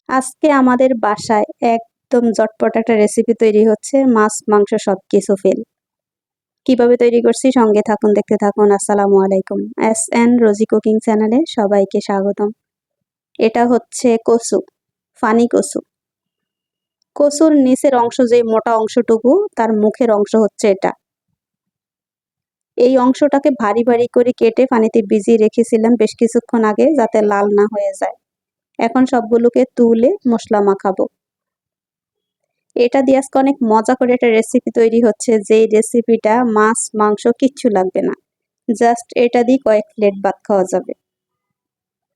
আজকে আমাদের বাসায় একদম জটপট একটা রেসিপি তৈরি হচ্ছে, মাছ মাংস সবকিছু ফেল। কিভাবে তৈরি করছি সঙ্গে থাকুন, দেখতে থাকুন। আসসালামু আলাইকুম। SN রোজি কুকিং চ্যানেলে সবাইকে স্বাগতম। এটা হচ্ছে কচু, ফানি কচু। কচুর নিচের অংশ, যে মোটা অংশটুকু, তার মুখের অংশ হচ্ছে এটা। এই অংশটাকে ভারী ভারী করে কেটে পানিতে ভিজিয়ে রেখেছিলাম বেশ কিছুক্ষণ আগে, যাতে লাল না হয়ে যায়। এখন সবগুলোকে তুলে মশলা মাখাবো। এটা দিয়ে আজকে অনেক মজা করে একটা রেসিপি তৈরি হচ্ছে, যেই রেসিপিটা মাছ মাংস কিচ্ছু লাগবে না, জাস্ট এটা দিয়ে কয়েক প্লেট ভাত খাওয়া যাবে।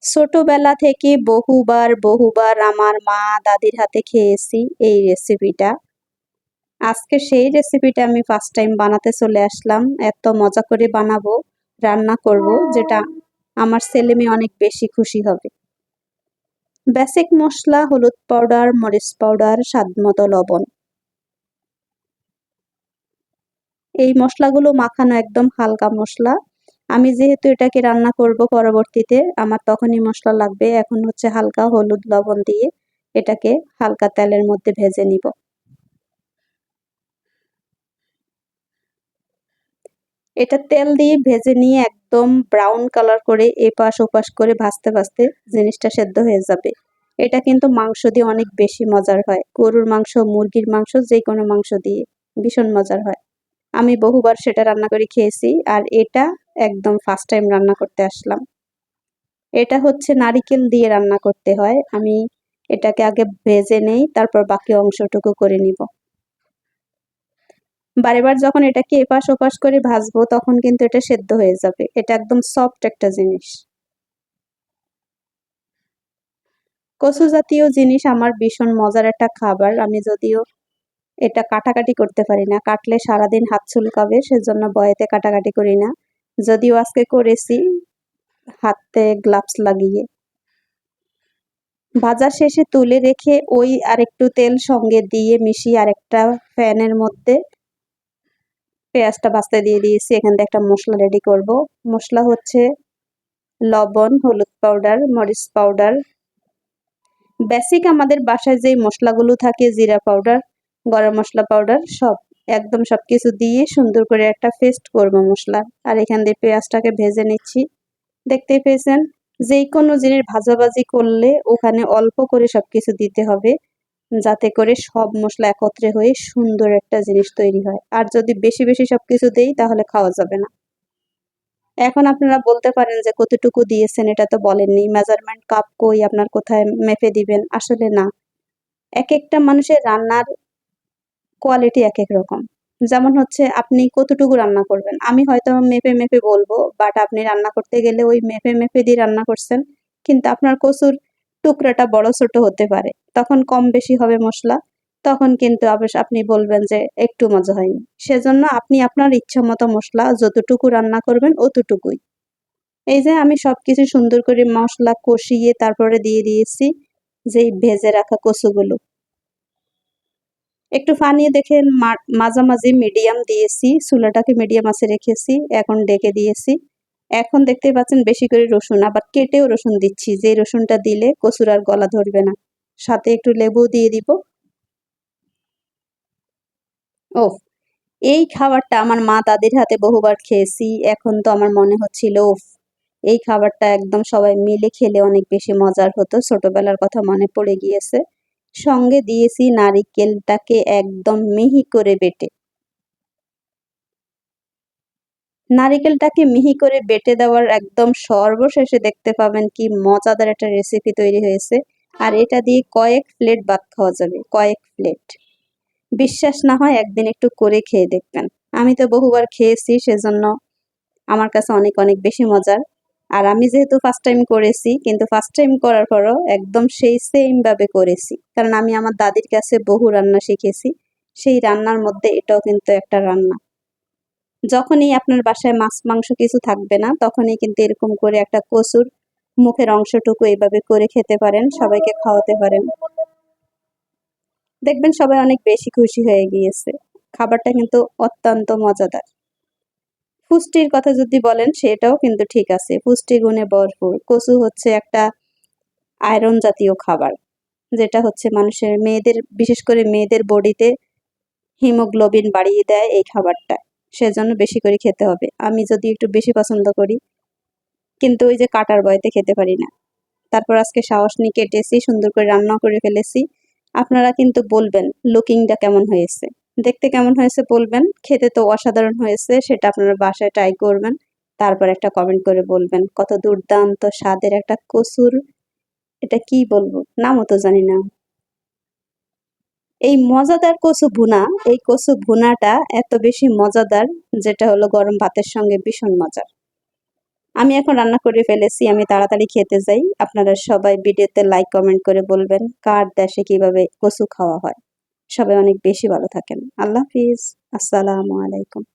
ছোটবেলা থেকে বহুবার বহুবার আমার মা দাদির হাতে খেয়েছি এই রেসিপিটা। আজকে সেই রেসিপিটা আমি ফার্স্ট টাইম বানাতে চলে আসলাম। এত মজা করে বানাবো, রান্না করব, যেটা আমার ছেলে মেয়ে অনেক বেশি খুশি হবে। বেসিক মশলা: হলুদ পাউডার, মরিচ পাউডার, স্বাদমতো লবণ। এই মশলাগুলো মাখানো একদম হালকা মশলা। আমি যেহেতু এটাকে রান্না করব পরবর্তীতে, আমার তখনই মশলা লাগবে। এখন হচ্ছে হালকা হলুদ লবণ দিয়ে এটাকে হালকা তেলের মধ্যে ভেজে নিব। এটা তেল দিয়ে ভেজে নিয়ে একদম ব্রাউন কালার করে এপাশ ওপাশ করে ভাজতে ভাজতে জিনিসটা সেদ্ধ হয়ে যাবে। এটা কিন্তু মাংস দিয়ে অনেক বেশি মজার হয়। গরুর মাংস, মুরগির মাংস, যে কোনো মাংস দিয়ে ভীষণ মজার হয়। আমি বহুবার সেটা রান্না করে খেয়েছি, আর এটা একদম ফার্স্ট টাইম রান্না করতে আসলাম। এটা হচ্ছে নারিকেল দিয়ে রান্না করতে হয়। আমি এটাকে আগে ভেজে নেই, তারপর বাকি অংশটুকু করে নিব। বারেবার যখন এটাকে এপাশ ওপাশ করে ভাজবো, তখন কিন্তু এটা সেদ্ধ হয়ে যাবে। এটা একদম সফট একটা জিনিস। কচু জাতীয় জিনিস আমার ভীষণ মজার একটা খাবার। আমি যদিও এটা কাটাকাটি করতে পারি না, কাটলে সারাদিন হাত চুলকাবে, সেজন্য ভয়েতে কাটাকাটি করি না। যদিও আজকে করেছি হাতে গ্লাভস লাগিয়ে। ভাজা শেষে তুলে রেখে ওই আরেকটু তেল সঙ্গে দিয়ে মিশিয়ে আরেকটা প্যানের মধ্যে পেঁয়াজটা ভাজতে দিয়ে দিয়েছি। এখান থেকে একটা মশলা রেডি করব। মশলা হচ্ছে লবণ, হলুদ পাউডার, মরিচ পাউডার। বেসিক আমাদের বাসায় যেই মশলাগুলো থাকে, জিরা পাউডার, গরম মশলা পাউডার, সব একদম সবকিছু দিয়ে সুন্দর করে একটা পেস্ট করব মশলা। আর এখান দিয়ে পেঁয়াজটাকে ভেজে নিচ্ছি। দেখতেই পেয়েছেন, যেই কোনো জিনিস ভাজাভাজি করলে ওখানে অল্প করে সবকিছু দিতে হবে, যাতে করে সব মশলা একত্রে হয়ে সুন্দর একটা জিনিস তৈরি হয়। আর যদি বেশি বেশি সবকিছু দেই, তাহলে খাওয়া যাবে না। এখন আপনারা বলতে পারেন যে কতটুকু দিয়েছেন, এটা তো বলেননি। মেজারমেন্ট কাপ কই, আপনার কোথায় মেপে দিবেন? আসলে না, এক একটা মানুষের রান্নার কোয়ালিটি এক এক রকম। যেমন হচ্ছে আপনি কতটুকু রান্না করবেন, আমি হয়তো মেপে মেপে বলবো, বাট আপনি রান্না করতে গেলে ওই মেপে মেপে দিয়ে রান্না করছেন, কিন্তু আপনার কচুর টুকরাটা বড় ছোট হতে পারে, তখন কম বেশি হবে মশলা। তখন কিন্তু আপনি বলবেন যে একটু মজা হয়নি। সেজন্য আপনি আপনার ইচ্ছা মতো মশলা যতটুকু রান্না করবেন অতটুকুই। এই যে আমি সবকিছু সুন্দর করে মশলা কষিয়ে তারপরে দিয়ে দিয়েছি যেই ভেজে রাখা কচুগুলো। একটু পানি দেখেন, মাঝামাঝি মিডিয়াম দিয়েছি, চুলাটাকে মিডিয়াম আঁচে রেখেছি, এখন ডেকে দিয়েছি। এখন দেখতে পাচ্ছেন বেশি করে রসুন, আবার কেটেও রসুন দিচ্ছি, যে রসুনটা দিলে কচুর আর গলা ধরবে না। সাথে একটু লেবু দিয়ে দিব। ও, এই খাবারটা আমার মা দাদির হাতে বহুবার খেয়েছি। এখন তো আমার মনে হচ্ছিল, ওফ, এই খাবারটা একদম সবাই মিলে খেলে অনেক বেশি মজার হতো। ছোটবেলার কথা মনে পড়ে গিয়েছে। সঙ্গে দিয়েছি নারিকেলটাকে একদম মিহি করে বেটে। নারিকেলটাকে মিহি করে বেটে দেওয়ার একদম সর্বশেষে দেখতে পাবেন কি মজাদার একটা রেসিপি তৈরি হয়েছে। আর এটা দিয়ে কয়েক প্লেট ভাত খাওয়া যাবে, কয়েক প্লেট। বিশ্বাস না হয় একদিন একটু করে খেয়ে দেখবেন। আমি তো বহুবার খেয়েছি, সেজন্য আমার কাছে অনেক অনেক বেশি মজার। আর আমি যেহেতু ফার্স্ট টাইম করেছি, কিন্তু ফার্স্ট টাইম করার পরও একদম সেই সেম ভাবে করেছি, কারণ আমি আমার দাদির কাছে বহু রান্না শিখেছি। সেই রান্নার মধ্যে এটাও কিন্তু একটা রান্না। যখনই আপনার বাসায় মাছ মাংস কিছু থাকবে না, তখনই কিন্তু এরকম করে একটা কচুর মুখের অংশটুকু এইভাবে করে খেতে পারেন, সবাইকে খাওয়াতে পারেন। দেখবেন সবাই অনেক বেশি খুশি হয়ে গিয়েছে। খাবারটা কিন্তু অত্যন্ত মজাদার। পুষ্টির কথা যদি বলেন, সেটাও কিন্তু ঠিক আছে, পুষ্টি গুণে ভরপুর। কচু হচ্ছে একটা আয়রন জাতীয় খাবার, যেটা হচ্ছে মানুষের মেয়েদের, বিশেষ করে মেয়েদের বডিতে হিমোগ্লোবিন বাড়িয়ে দেয় এই খাবারটা। সেজন্য বেশি করে খেতে হবে। আমি যদি একটু বেশি পছন্দ করি, কিন্তু ওই যে কাটার ভয়তে খেতে পারি না। তারপর আজকে সাহস নিয়ে কেটেছি, সুন্দর করে রান্না করে ফেলেছি। আপনারা কিন্তু বলবেন লুকিংটা কেমন হয়েছে, দেখতে কেমন হয়েছে বলবেন। খেতে তো অসাধারণ হয়েছে, সেটা আপনারা বাসায় ট্রাই করবেন। তারপর একটা কমেন্ট করে বলবেন কত দুর্দান্ত স্বাদের একটা কচুর, এটা কি বলবো, নামও তো জানি না। এই মজাদার কচু ভুনা, এই কচু ভুনাটা এত বেশি মজাদার, যেটা হলো গরম ভাতের সঙ্গে ভীষণ মজার। আমি এখন রান্না করে ফেলেছি, আমি তাড়াতাড়ি খেতে যাই। আপনারা সবাই ভিডিওতে লাইক কমেন্ট করে বলবেন কার দেশে কিভাবে কচু খাওয়া হয়। সবাই অনেক বেশি ভালো থাকেন। আল্লাহ হাফিজ। আসসালামু আলাইকুম।